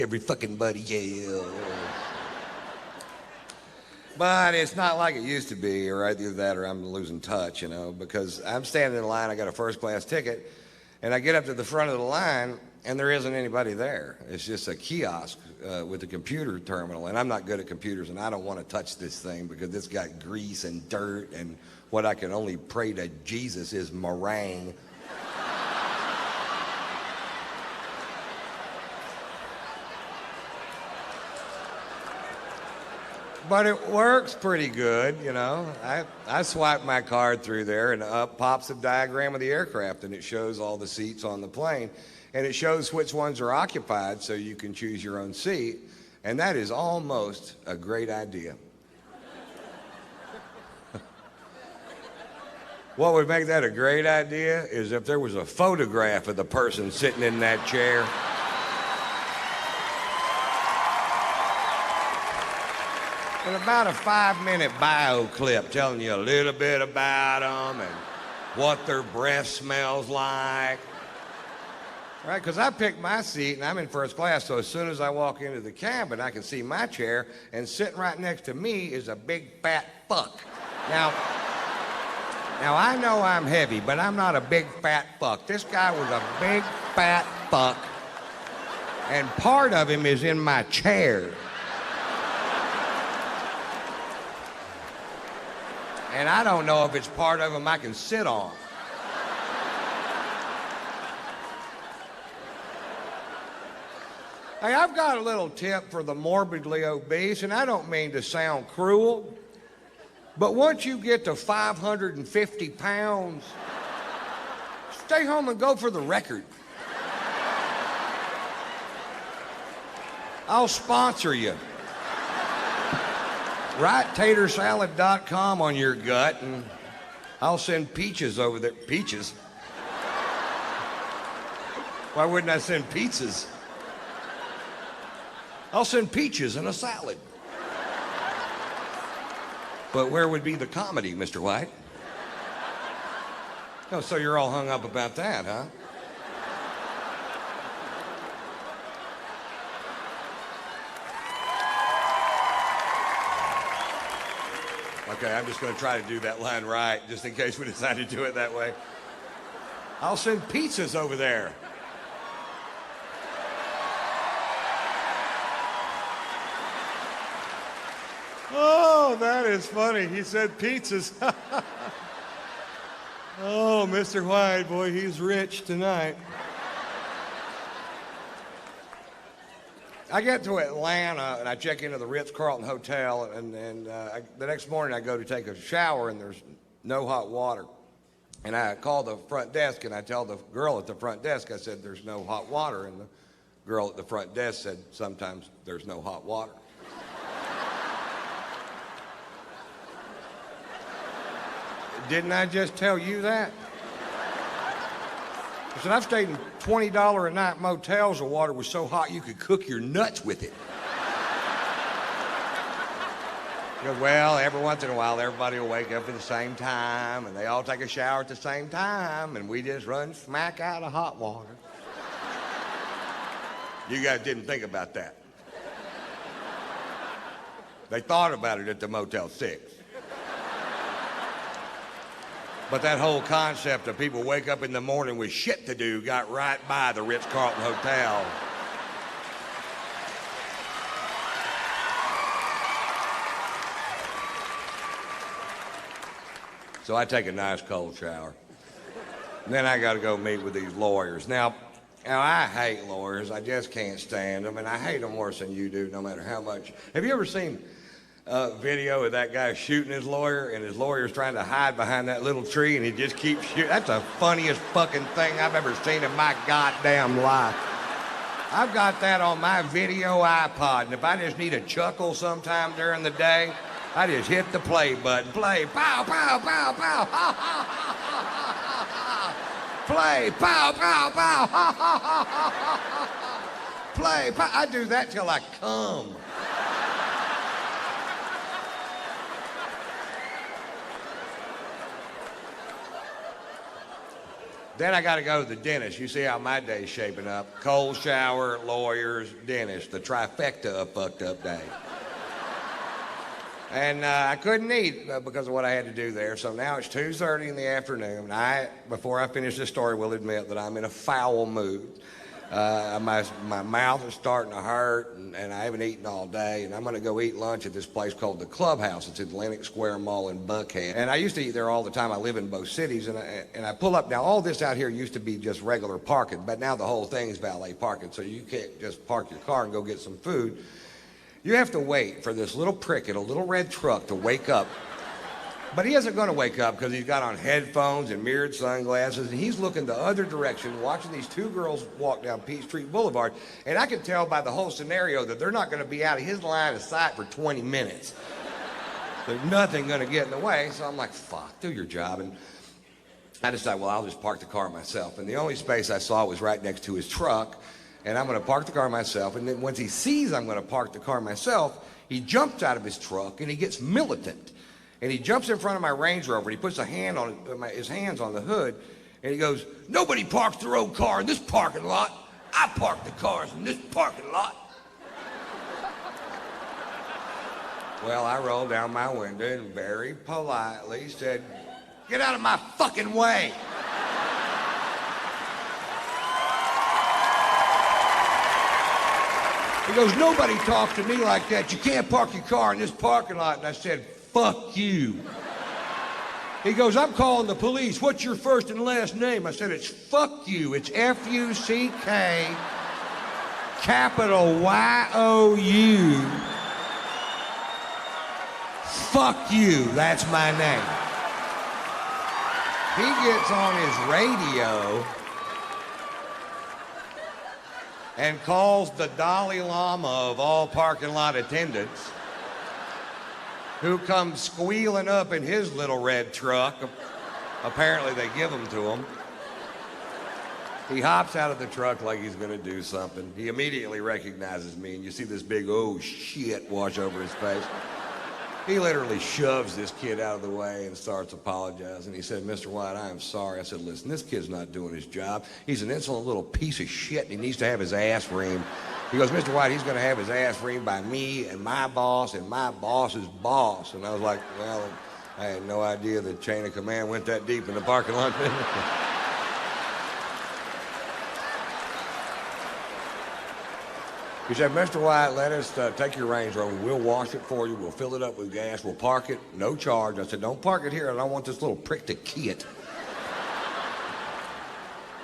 every fucking buddy, yeah. But it's not like it used to be, or either that or I'm losing touch, you know, because I'm standing in line, I got a first class ticket, and I get up to the front of the line, and there isn't anybody there. It's just a kiosk with a computer terminal, and I'm not good at computers, and I don't want to touch this thing because it's got grease and dirt, and what I can only pray to Jesus is meringue. But it works pretty good, you know. I swipe my card through there, and up pops a diagram of the aircraft, and it shows all the seats on the plane. And it shows which ones are occupied so you can choose your own seat. And that is almost a great idea. What would make that a great idea is if there was a photograph of the person sitting in that chair. And about a 5-minute bio clip telling you a little bit about them and what their breath smells like. Right, because I picked my seat and I'm in first class, so as soon as I walk into the cabin, I can see my chair, and sitting right next to me is a big fat fuck. Now I know I'm heavy, but I'm not a big fat fuck. This guy was a big fat fuck, and part of him is in my chair. And I don't know if it's part of him I can sit on. Hey, I've got a little tip for the morbidly obese, and I don't mean to sound cruel, but once you get to 550 pounds, stay home and go for the record. I'll sponsor you. Write tatersalad.com on your gut, and I'll send peaches over there. Peaches? Why wouldn't I send pizzas? I'll send peaches in a salad. But where would be the comedy, Mr. White? Oh, so you're all hung up about that, huh? Okay, I'm just going to try to do that line right, just in case we decide to do it that way. I'll send pizzas over there. Oh, that is funny. He said pizzas. Oh, Mr. White, boy, he's rich tonight. I get to Atlanta, and I check into the Ritz Carlton hotel, and the next morning I go to take a shower, and there's no hot water. And I call the front desk, and I tell the girl at the front desk, I said, there's no hot water. And the girl at the front desk said, sometimes there's no hot water. Didn't I just tell you that? I said, I've stayed in $20 a night motels where water was so hot you could cook your nuts with it. He goes, well, every once in a while, everybody will wake up at the same time, and they all take a shower at the same time, and we just run smack out of hot water. You guys didn't think about that. They thought about it at the Motel 6. But that whole concept of people wake up in the morning with shit to do got right by the Ritz-Carlton Hotel. So I take a nice cold shower. And then I got to go meet with these lawyers. Now, I hate lawyers. I just can't stand them, and I hate them worse than you do, no matter how much. Have you ever seen video of that guy shooting his lawyer, and his lawyer's trying to hide behind that little tree, and he just keeps shooting? That's the funniest fucking thing I've ever seen in my goddamn life. I've got that on my video iPod, and if I just need a chuckle sometime during the day, I just hit the play button. Play, pow, pow, pow, pow, ha, ha, ha, ha, ha, ha. Play, pow, pow, pow, ha, ha, ha, ha, ha. Play, pow. I do that till I come. Then I got to go to the dentist. You see how my day's shaping up. Cold shower, lawyers, dentist. The trifecta of fucked up day. And I couldn't eat because of what I had to do there. So now it's 2:30 in the afternoon. Before I finish this story, will admit that I'm in a foul mood. My mouth is starting to hurt, and I haven't eaten all day, and I'm going to go eat lunch at this place called the Clubhouse. It's at Atlantic Square Mall in Buckhead. And I used to eat there all the time. I live in both cities, and I pull up. Now, all this out here used to be just regular parking, but now the whole thing is valet parking, so you can't just park your car and go get some food. You have to wait for this little prick in a little red truck to wake up. But he isn't going to wake up because he's got on headphones and mirrored sunglasses, and he's looking the other direction, watching these two girls walk down Peachtree Boulevard. And I can tell by the whole scenario that they're not going to be out of his line of sight for 20 minutes. There's nothing going to get in the way. So I'm like, fuck, do your job. And I decided, well, I'll just park the car myself. And the only space I saw was right next to his truck. And I'm going to park the car myself. And then once he sees I'm going to park the car myself, he jumps out of his truck and he gets militant. And he jumps in front of my Range Rover. And he puts his hands on the hood. And he goes, nobody parks their own car in this parking lot. I park the cars in this parking lot. Well, I rolled down my window and very politely said, get out of my fucking way. He goes, nobody talks to me like that. You can't park your car in this parking lot. And I said, fuck you. He goes, I'm calling the police. What's your first and last name? I said, it's fuck you. It's F-U-C-K, capital Y-O-U. Fuck you. That's my name. He gets on his radio and calls the Dalai Lama of all parking lot attendants, who comes squealing up in his little red truck. Apparently they give them to him. He hops out of the truck like he's gonna do something. He immediately recognizes me, and you see this big, oh shit, wash over his face. He literally shoves this kid out of the way and starts apologizing. He said, Mr. White, I am sorry. I said, listen, this kid's not doing his job. He's an insolent little piece of shit, and he needs to have his ass reamed. He goes, Mr. White, he's going to have his ass reamed by me and my boss's boss. And I was like, well, I had no idea the chain of command went that deep in the parking lot. He said, Mr. White, let us take your Range Rover. We'll wash it for you. We'll fill it up with gas. We'll park it, no charge. I said, don't park it here. I don't want this little prick to key it.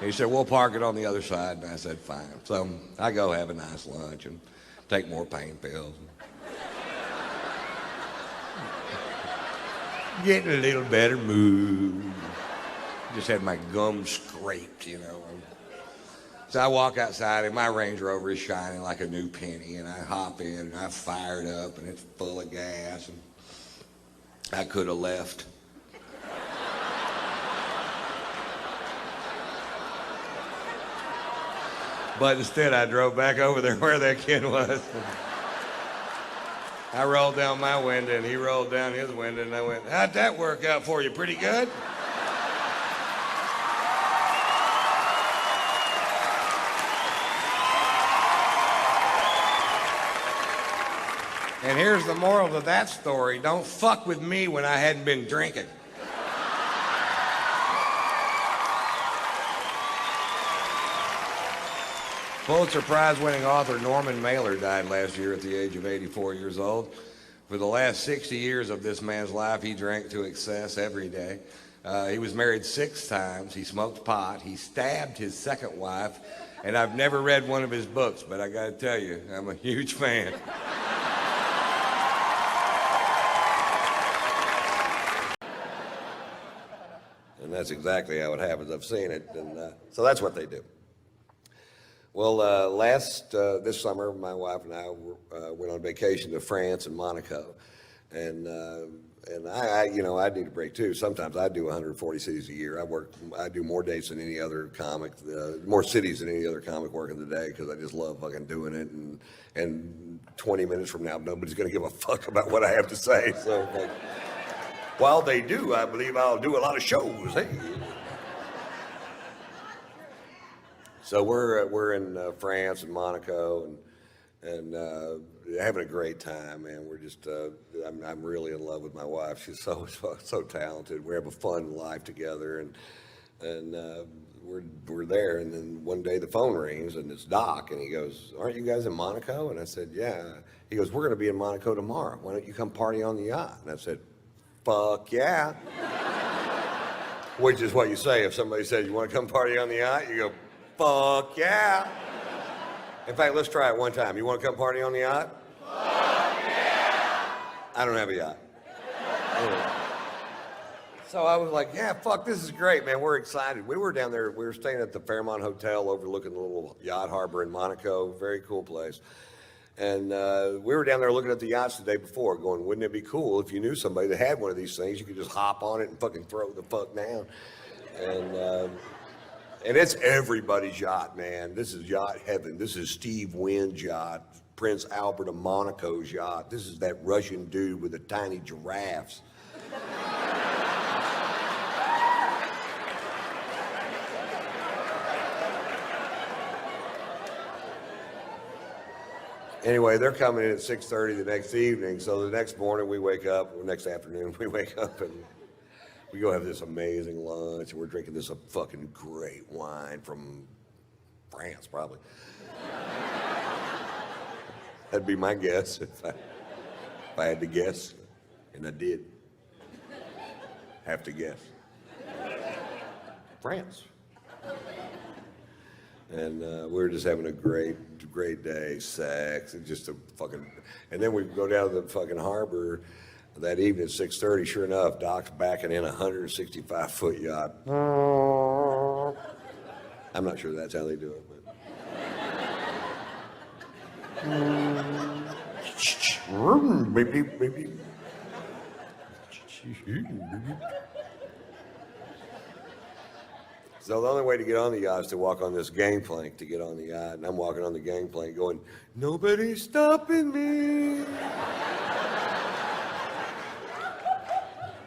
He said, we'll park it on the other side. And I said, fine. So I go have a nice lunch and take more pain pills. Getting a little better mood. Just had my gums scraped, you know. So I walk outside and my Range Rover is shining like a new penny, and I hop in and I fire it up and it's full of gas, and I could have left. But instead I drove back over there where that kid was. I rolled down my window and he rolled down his window, and I went, how'd that work out for you? Pretty good? And here's the moral of that story. Don't fuck with me when I hadn't been drinking. Pulitzer Prize-winning author Norman Mailer died last year at the age of 84 years old. For the last 60 years of this man's life, he drank to excess every day. He was married 6 times. He smoked pot. He stabbed his second wife. And I've never read one of his books, but I got to tell you, I'm a huge fan. And that's exactly how it happens. I've seen it, and so that's what they do. Well, this summer, my wife and I went on vacation to France and Monaco, and I need a break too. Sometimes I do 140 cities a year. I do more dates than any other comic, more cities than any other comic working the day, because I just love fucking doing it. And 20 minutes from now, nobody's gonna give a fuck about what I have to say. So. While they do, I believe I'll do a lot of shows. Hey. So we're in France and Monaco and having a great time, man. We're just I'm really in love with my wife. She's so talented. We have a fun life together, and we're there. And then one day the phone rings and it's Doc, and he goes, "Aren't you guys in Monaco?" And I said, "Yeah." He goes, "We're going to be in Monaco tomorrow. Why don't you come party on the yacht?" And I said, "Fuck yeah." Which is what you say if somebody says, "You want to come party on the yacht?" You go, "Fuck yeah." In fact, let's try it one time. You want to come party on the yacht? Fuck yeah. I don't have a yacht. So I was like, yeah, fuck, this is great, man. We're excited. We were down there. We were staying at the Fairmont Hotel overlooking the little yacht harbor in Monaco. Very cool place. And we were down there looking at the yachts the day before, going, wouldn't it be cool if you knew somebody that had one of these things? You could just hop on it and fucking throw the fuck down. And it's everybody's yacht, man. This is yacht heaven. This is Steve Wynn's yacht, Prince Albert of Monaco's yacht. This is that Russian dude with the tiny giraffes. Anyway, they're coming in at 6:30 the next evening. So the next morning we wake up, or next afternoon we wake up and we go have this amazing lunch. And we're drinking this fucking great wine from France, probably. That'd be my guess if I had to guess, and I did have to guess. France. And we were just having a great day, sex, and just a fucking, and then we go down to the fucking harbor that evening at 6:30. Sure enough, Doc's backing in a 165-foot yacht. I'm not sure that's how they do it, but. Baby. So the only way to get on the yacht is to walk on this gangplank to get on the yacht. And I'm walking on the gangplank going, nobody's stopping me.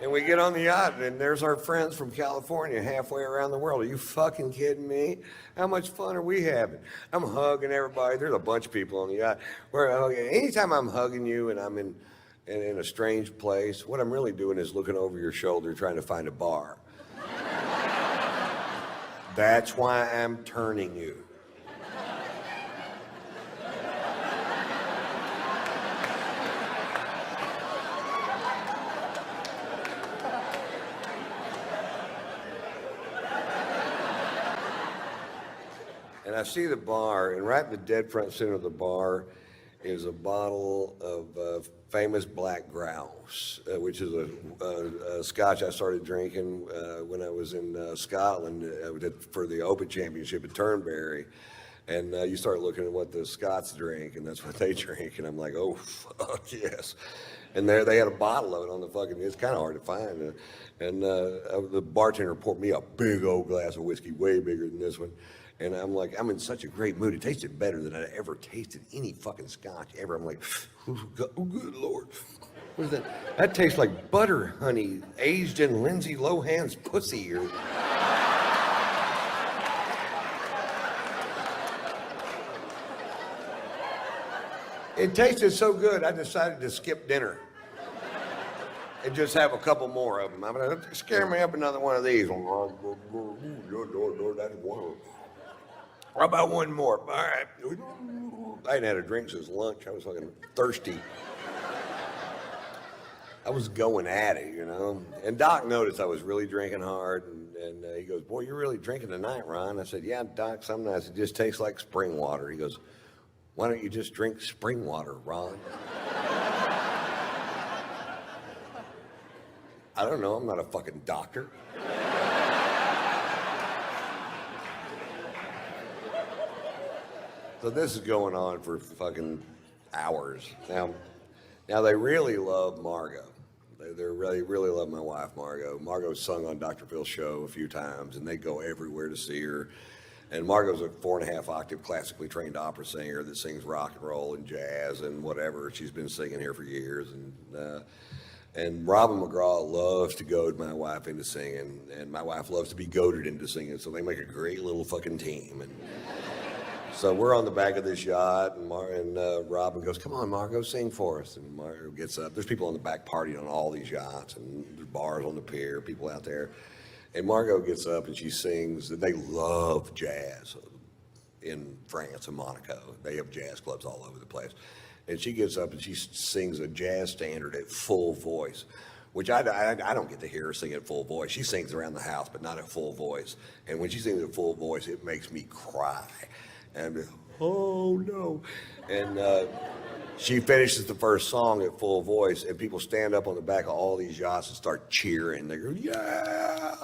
And we get on the yacht, and there's our friends from California halfway around the world. Are you fucking kidding me? How much fun are we having? I'm hugging everybody. There's a bunch of people on the yacht. Anytime I'm hugging you and I'm in a strange place, what I'm really doing is looking over your shoulder trying to find a bar. That's why I'm turning you. And I see the bar, and right in the dead front center of the bar is a bottle of famous black grouse, which is a scotch I started drinking when I was in Scotland for the Open Championship at Turnberry. And you start looking at what the Scots drink, and that's what they drink. And I'm like, oh, fuck, yes. And there they had a bottle of it on the fucking, it's kind of hard to find. And the bartender poured me a big old glass of whiskey, way bigger than this one. And I'm like, I'm in such a great mood. It tasted better than I'd ever tasted any fucking scotch ever. I'm like, oh, good Lord. What is that? That tastes like butter honey aged in Lindsay Lohan's pussy. It tasted so good, I decided to skip dinner and just have a couple more of them. I'm going to scare me up another one of these. That's one. How about one more? All right. I hadn't had a drink since lunch. I was fucking thirsty. I was going at it, you know. And Doc noticed I was really drinking hard, and he goes, boy, you're really drinking tonight, Ron. I said, yeah, Doc, some nights it just tastes like spring water. He goes, why don't you just drink spring water, Ron? I don't know. I'm not a fucking doctor. So this is going on for fucking hours. Now they really love Margo. They really love my wife, Margo. Margo's sung on Dr. Phil's show a few times, and they go everywhere to see her. And Margo's a 4.5 octave classically trained opera singer that sings rock and roll and jazz and whatever. She's been singing here for years. And And Robin McGraw loves to goad my wife into singing, and my wife loves to be goaded into singing, so they make a great little fucking team. And so we're on the back of this yacht, and Robin goes, "Come on, Margo, sing for us." And Margo gets up. There's people on the back partying on all these yachts, and there's bars on the pier, people out there. And Margo gets up and she sings. They love jazz in France and Monaco. They have jazz clubs all over the place. And she gets up and she sings a jazz standard at full voice, which I don't get to hear her sing at full voice. She sings around the house, but not at full voice. And when she sings at full voice, it makes me cry. And oh no. And she finishes the first song at full voice, and people stand up on the back of all these yachts and start cheering. They go, "Yeah!"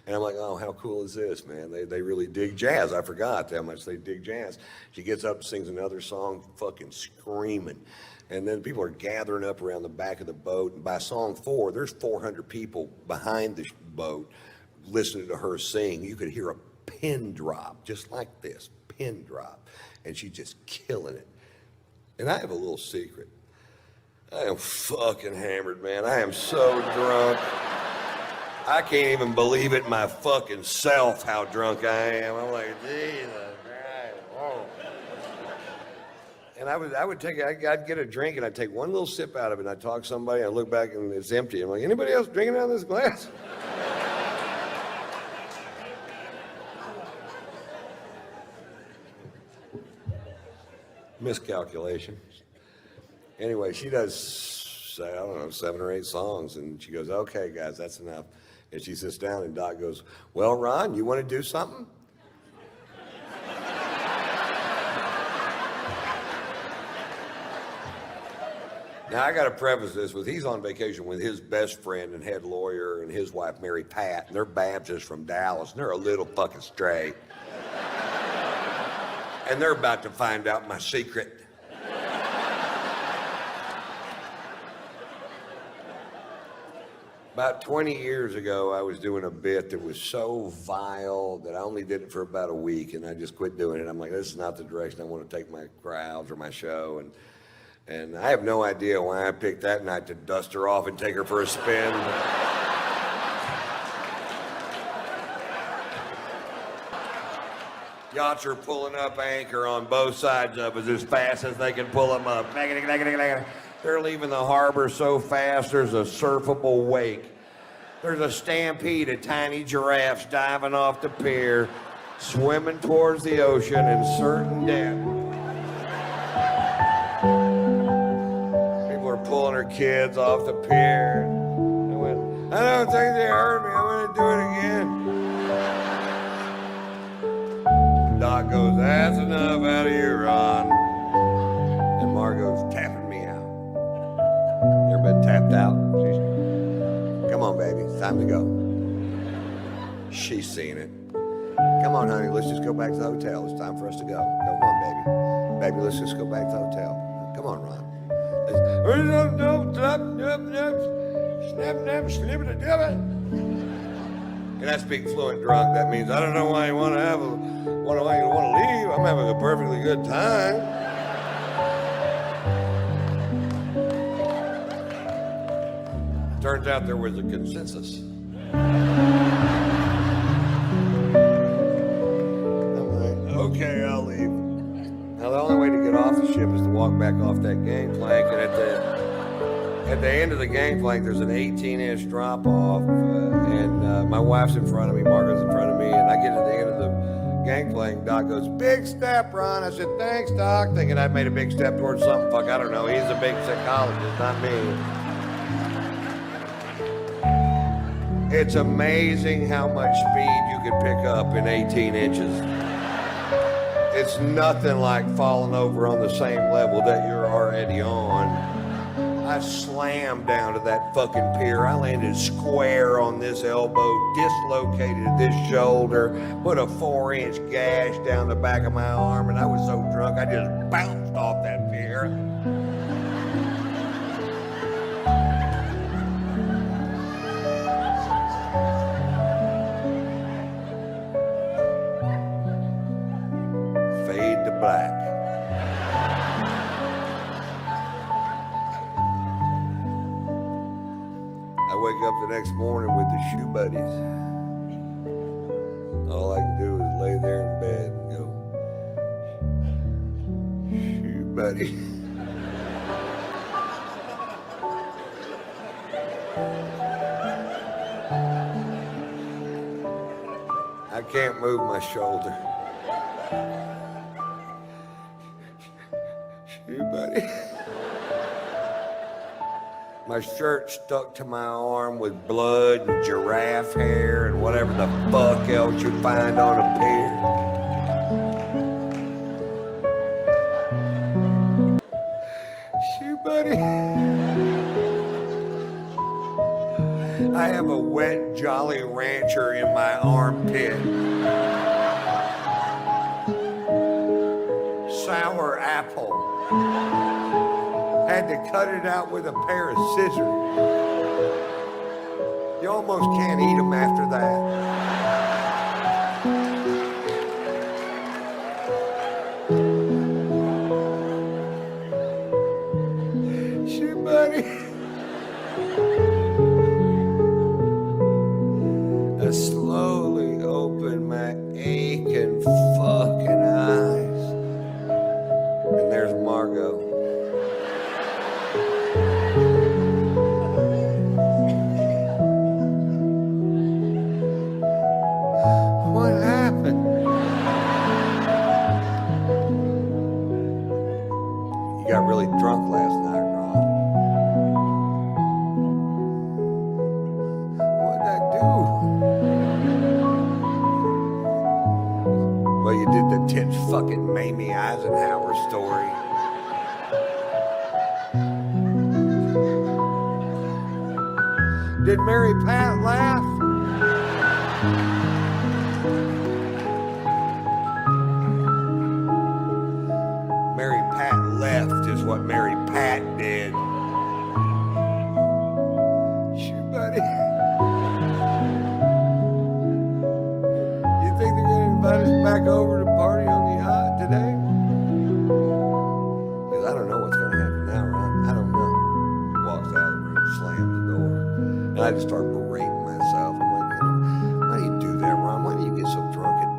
And I'm like, "Oh, how cool is this, man? They really dig jazz." I forgot how much they dig jazz. She gets up and sings another song, fucking screaming. And then people are gathering up around the back of the boat. And by song 4, there's 400 people behind the boat listening to her sing. You could hear a pin drop, just like this, pin drop. And she's just killing it. And I have a little secret. I am fucking hammered, man. I am so drunk. I can't even believe it my fucking self how drunk I am. I'm like, Jesus Christ. Oh. And I'd get a drink and I'd take one little sip out of it and I'd talk to somebody and I'd look back and it's empty. I'm like, anybody else drinking out of this glass? Miscalculation. Anyway, she does, I don't know, 7 or 8 songs, and she goes, "Okay, guys, that's enough." And she sits down, and Doc goes, "Well, Ron, you want to do something?" Now, I got to preface this with he's on vacation with his best friend and head lawyer and his wife, Mary Pat, and they're Baptists from Dallas, and they're a little fucking straight. And they're about to find out my secret. About 20 years ago, I was doing a bit that was so vile that I only did it for about a week, and I just quit doing it. I'm like, this is not the direction I want to take my crowds or my show. And I have no idea why I picked that night to dust her off and take her for a spin. Yachts are pulling up anchor on both sides of us as fast as they can pull them up. They're leaving the harbor so fast there's a surfable wake. There's a stampede of tiny giraffes diving off the pier, swimming towards the ocean in certain death. People are pulling their kids off the pier. I went, "I don't think they hurt me. I'm going to do it again." Doc goes, "That's enough out of you, Ron." And Margo's tapping me out. Everybody tapped out. "Come on, baby, it's time to go." She's seen it. "Come on, honey, let's just go back to the hotel. It's time for us to go. Come on, baby. Baby, let's just go back to the hotel. Come on, Ron." And I speak fluent drunk. That means I don't know why you want to why you want to leave. I'm having a perfectly good time. Turns out there was a consensus. I'm like, okay, I'll leave. Now the only way to get off the ship is to walk back off that gangplank, and at the end of the gangplank, there's an 18-inch drop-off, and my wife's in front of me, Margo's in front of me, and I get to the end of the gangplank. Doc goes, "Big step, Ron." I said, "Thanks, Doc," thinking I'd made a big step towards something. Fuck, I don't know. He's a big psychologist, not me. It's amazing how much speed you can pick up in 18 inches. It's nothing like falling over on the same level that you're already on. I slammed down to that fucking pier. I landed square on this elbow, dislocated this shoulder, put a 4-inch gash down the back of my arm, and I was so drunk I just bounced off that pier. Fade to black. wake up the next morning with the shoe buddies. All I can do is lay there in bed and go, shoe buddy. I can't move my shoulder. Shoe buddy. My shirt stuck to my arm with blood and giraffe hair and whatever the fuck else you find on a pier. Shoe buddy. I have a wet Jolly Rancher in my armpit. Sour apple. Had to cut it out with a pair of scissors. You almost can't eat them after that. Shit, buddy. I slowly open my aching fucking eyes. And there's Margo. What happened? You got really drunk last night, Ron. What did I do? Well, you did the tits fucking Mamie Eisenhower story. Did Mary Pat laugh? Mary Pat left is what Mary Pat did. Shoot, buddy. You think they're gonna invite us back over to party on the yacht today? Because I don't know what's gonna happen now, Ron. I don't know. Walks out of the room, slams the door. And I just start berating myself. I'm like, why do you do that, Ron? Why do you get so drunk and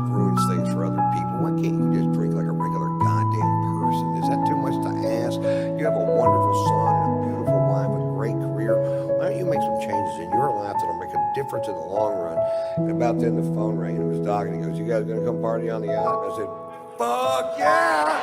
ruins things for other people? Why can't you just drink like a regular goddamn person? Is that too much to ask? You have a wonderful son and a beautiful wife, a great career. Why don't you make some changes in your life that'll make a difference in the long run? And about then the phone rang and it was Doc and he goes, you guys gonna come party on the yacht? And I said, fuck yeah!